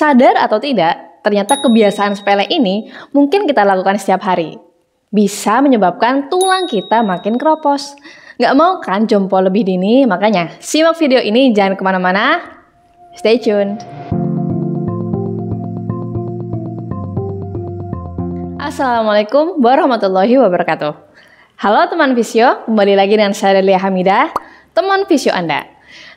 Sadar atau tidak, ternyata kebiasaan sepele ini mungkin kita lakukan setiap hari. Bisa menyebabkan tulang kita makin keropos. Nggak mau kan jompo lebih dini? Makanya simak video ini, jangan kemana-mana. Stay tuned. Assalamualaikum warahmatullahi wabarakatuh. Halo teman Visio, kembali lagi dengan saya Delia Hamidah, teman Visio Anda.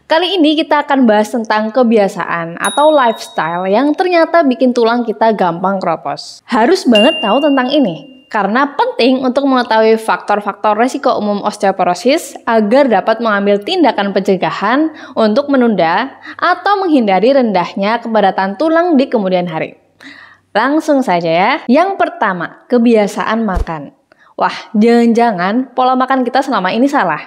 Kali ini kita akan bahas tentang kebiasaan atau lifestyle yang ternyata bikin tulang kita gampang keropos. Harus banget tahu tentang ini, karena penting untuk mengetahui faktor-faktor resiko umum osteoporosis agar dapat mengambil tindakan pencegahan untuk menunda atau menghindari rendahnya kepadatan tulang di kemudian hari. Langsung saja ya. Yang pertama, kebiasaan makan. Wah, jangan-jangan pola makan kita selama ini salah.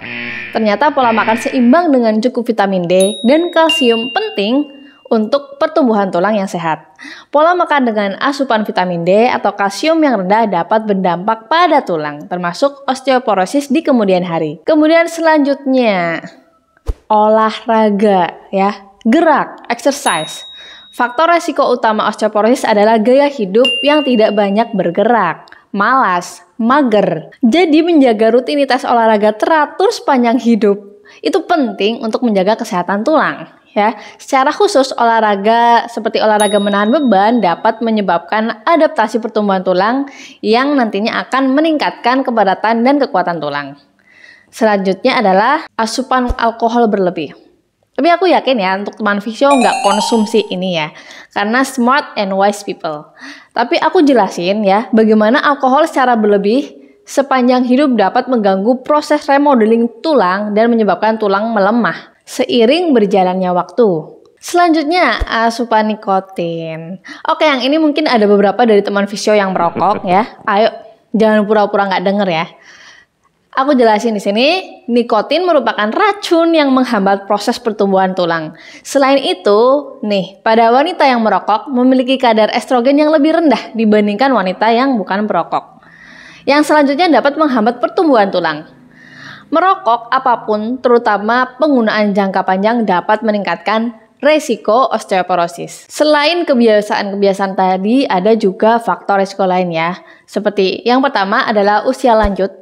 Ternyata pola makan seimbang dengan cukup vitamin D dan kalsium penting untuk pertumbuhan tulang yang sehat. Pola makan dengan asupan vitamin D atau kalsium yang rendah dapat berdampak pada tulang, termasuk osteoporosis di kemudian hari. Kemudian selanjutnya, olahraga ya, gerak, exercise. Faktor resiko utama osteoporosis adalah gaya hidup yang tidak banyak bergerak, malas, mager. Jadi menjaga rutinitas olahraga teratur sepanjang hidup itu penting untuk menjaga kesehatan tulang. Ya, secara khusus olahraga seperti olahraga menahan beban dapat menyebabkan adaptasi pertumbuhan tulang yang nantinya akan meningkatkan kepadatan dan kekuatan tulang. Selanjutnya adalah asupan alkohol berlebih. Tapi aku yakin ya untuk teman Visio nggak konsumsi ini ya, karena smart and wise people. Tapi aku jelasin ya bagaimana alkohol secara berlebih sepanjang hidup dapat mengganggu proses remodeling tulang dan menyebabkan tulang melemah seiring berjalannya waktu. Selanjutnya, asupan nikotin. Oke, yang ini mungkin ada beberapa dari teman Visio yang merokok ya. Ayo, jangan pura-pura nggak denger ya. Aku jelasin di sini, nikotin merupakan racun yang menghambat proses pertumbuhan tulang. Selain itu, nih, pada wanita yang merokok memiliki kadar estrogen yang lebih rendah dibandingkan wanita yang bukan perokok. Yang selanjutnya dapat menghambat pertumbuhan tulang. Merokok apapun, terutama penggunaan jangka panjang, dapat meningkatkan resiko osteoporosis. Selain kebiasaan-kebiasaan tadi, ada juga faktor resiko lain ya. Seperti yang pertama adalah usia lanjut.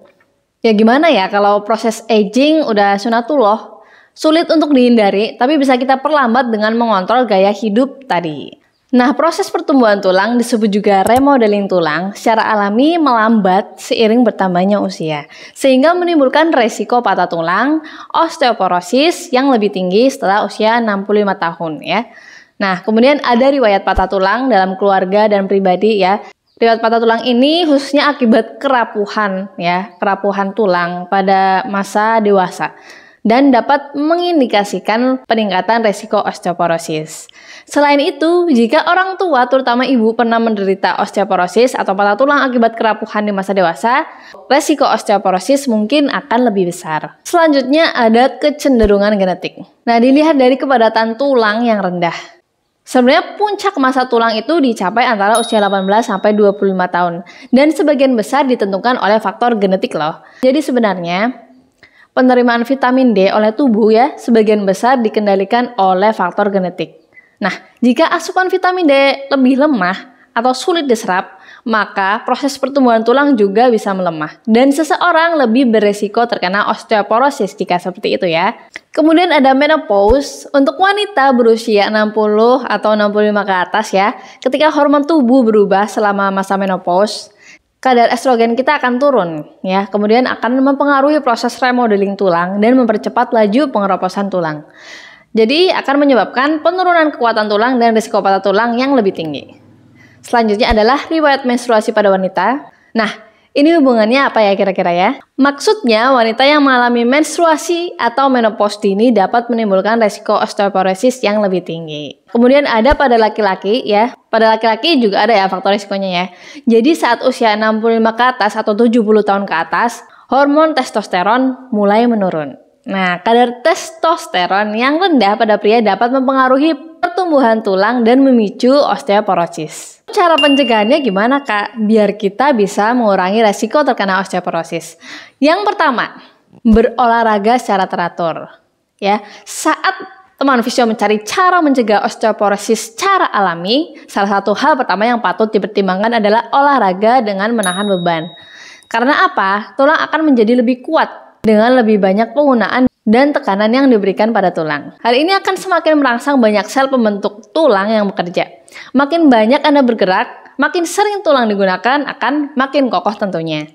Ya gimana ya kalau proses aging udah sunatullah, sulit untuk dihindari, tapi bisa kita perlambat dengan mengontrol gaya hidup tadi. Nah, proses pertumbuhan tulang disebut juga remodeling tulang secara alami melambat seiring bertambahnya usia, sehingga menimbulkan resiko patah tulang, osteoporosis yang lebih tinggi setelah usia 65 tahun ya. Nah, kemudian ada riwayat patah tulang dalam keluarga dan pribadi ya. Riwayat patah tulang ini khususnya akibat kerapuhan ya, kerapuhan tulang pada masa dewasa dan dapat mengindikasikan peningkatan resiko osteoporosis. Selain itu, jika orang tua terutama ibu pernah menderita osteoporosis atau patah tulang akibat kerapuhan di masa dewasa, resiko osteoporosis mungkin akan lebih besar. Selanjutnya ada kecenderungan genetik. Nah, dilihat dari kepadatan tulang yang rendah. Sebenarnya puncak masa tulang itu dicapai antara usia 18 sampai 25 tahun dan sebagian besar ditentukan oleh faktor genetik loh. Jadi sebenarnya penerimaan vitamin D oleh tubuh ya sebagian besar dikendalikan oleh faktor genetik. Nah, jika asupan vitamin D lebih lemah atau sulit diserap, maka proses pertumbuhan tulang juga bisa melemah dan seseorang lebih beresiko terkena osteoporosis jika seperti itu ya. Kemudian ada menopause untuk wanita berusia 60 atau 65 ke atas ya. Ketika hormon tubuh berubah selama masa menopause, kadar estrogen kita akan turun ya. Kemudian akan mempengaruhi proses remodeling tulang dan mempercepat laju pengeroposan tulang. Jadi akan menyebabkan penurunan kekuatan tulang dan risiko patah tulang yang lebih tinggi. Selanjutnya adalah riwayat menstruasi pada wanita. Nah, ini hubungannya apa ya kira-kira ya? Maksudnya wanita yang mengalami menstruasi atau menopause dini dapat menimbulkan resiko osteoporosis yang lebih tinggi. Kemudian ada pada laki-laki ya. Pada laki-laki juga ada ya faktor risikonya ya. Jadi saat usia 65 ke atas atau 70 tahun ke atas, hormon testosteron mulai menurun. Nah, kadar testosteron yang rendah pada pria dapat mempengaruhi pertumbuhan tulang dan memicu osteoporosis. Cara pencegahannya gimana Kak? Biar kita bisa mengurangi resiko terkena osteoporosis. Yang pertama, berolahraga secara teratur. Ya, saat teman visio mencari cara mencegah osteoporosis secara alami, salah satu hal pertama yang patut dipertimbangkan adalah olahraga dengan menahan beban. Karena apa? Tulang akan menjadi lebih kuat dengan lebih banyak penggunaan dan tekanan yang diberikan pada tulang. Hal ini akan semakin merangsang banyak sel pembentuk tulang yang bekerja. Makin banyak Anda bergerak, makin sering tulang digunakan akan makin kokoh tentunya.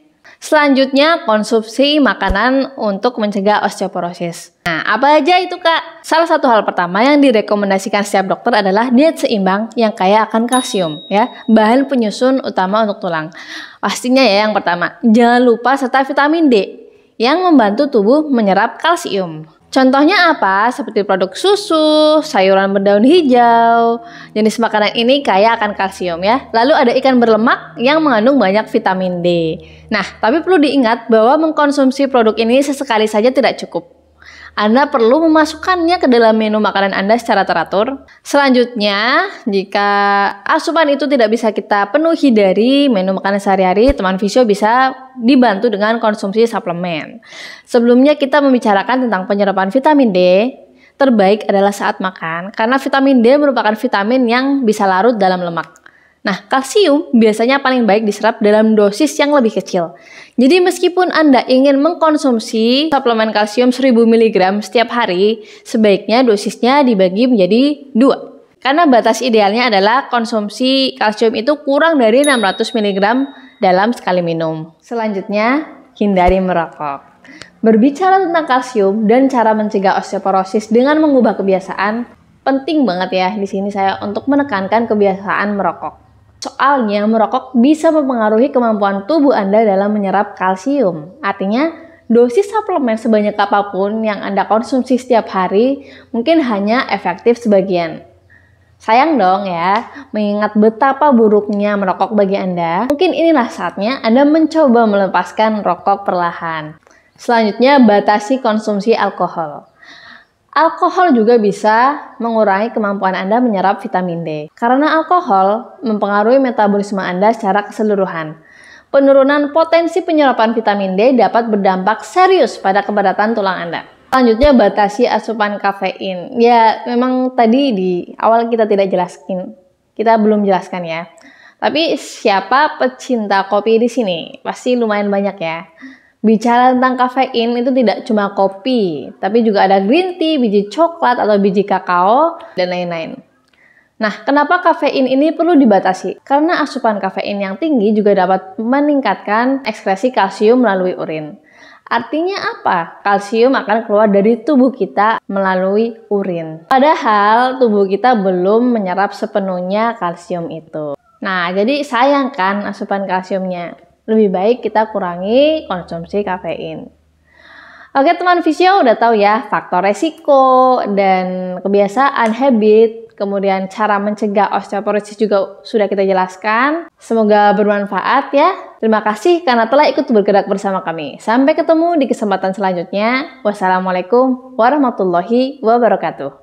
Selanjutnya, konsumsi makanan untuk mencegah osteoporosis. Nah, apa aja itu, Kak? Salah satu hal pertama yang direkomendasikan setiap dokter adalah diet seimbang yang kaya akan kalsium, ya, bahan penyusun utama untuk tulang. Pastinya ya yang pertama, jangan lupa serta vitamin D yang membantu tubuh menyerap kalsium. Contohnya apa? Seperti produk susu, sayuran berdaun hijau. Jenis makanan ini kaya akan kalsium ya. Lalu ada ikan berlemak yang mengandung banyak vitamin D. Nah, tapi perlu diingat bahwa mengkonsumsi produk ini sesekali saja tidak cukup. Anda perlu memasukkannya ke dalam menu makanan Anda secara teratur. Selanjutnya, jika asupan itu tidak bisa kita penuhi dari menu makanan sehari-hari, teman visio bisa dibantu dengan konsumsi suplemen. Sebelumnya kita membicarakan tentang penyerapan vitamin D, terbaik adalah saat makan, karena vitamin D merupakan vitamin yang bisa larut dalam lemak. Nah, kalsium biasanya paling baik diserap dalam dosis yang lebih kecil. Jadi meskipun Anda ingin mengkonsumsi suplemen kalsium 1000 mg setiap hari, sebaiknya dosisnya dibagi menjadi 2. Karena batas idealnya adalah konsumsi kalsium itu kurang dari 600 mg dalam sekali minum. Selanjutnya, hindari merokok. Berbicara tentang kalsium dan cara mencegah osteoporosis dengan mengubah kebiasaan, penting banget ya di sini saya untuk menekankan kebiasaan merokok. Soalnya merokok bisa mempengaruhi kemampuan tubuh Anda dalam menyerap kalsium. Artinya, dosis suplemen sebanyak apapun yang Anda konsumsi setiap hari mungkin hanya efektif sebagian. Sayang dong ya, mengingat betapa buruknya merokok bagi Anda, mungkin inilah saatnya Anda mencoba melepaskan rokok perlahan. Selanjutnya, batasi konsumsi alkohol. Alkohol juga bisa mengurangi kemampuan Anda menyerap vitamin D. Karena alkohol mempengaruhi metabolisme Anda secara keseluruhan. Penurunan potensi penyerapan vitamin D dapat berdampak serius pada kepadatan tulang Anda. Selanjutnya, batasi asupan kafein. Ya, memang tadi di awal kita tidak jelaskan. Kita belum jelaskan ya. Tapi siapa pecinta kopi di sini? Pasti lumayan banyak ya. Bicara tentang kafein itu tidak cuma kopi, tapi juga ada green tea, biji coklat atau biji kakao, dan lain-lain. Nah, kenapa kafein ini perlu dibatasi? Karena asupan kafein yang tinggi juga dapat meningkatkan ekskresi kalsium melalui urin. Artinya apa? Kalsium akan keluar dari tubuh kita melalui urin. Padahal tubuh kita belum menyerap sepenuhnya kalsium itu. Nah, jadi sayang kan asupan kalsiumnya. Lebih baik kita kurangi konsumsi kafein. Oke teman visio udah tahu ya faktor resiko dan kebiasaan habit, kemudian cara mencegah osteoporosis juga sudah kita jelaskan. Semoga bermanfaat ya. Terima kasih karena telah ikut bergerak bersama kami. Sampai ketemu di kesempatan selanjutnya. Wassalamualaikum warahmatullahi wabarakatuh.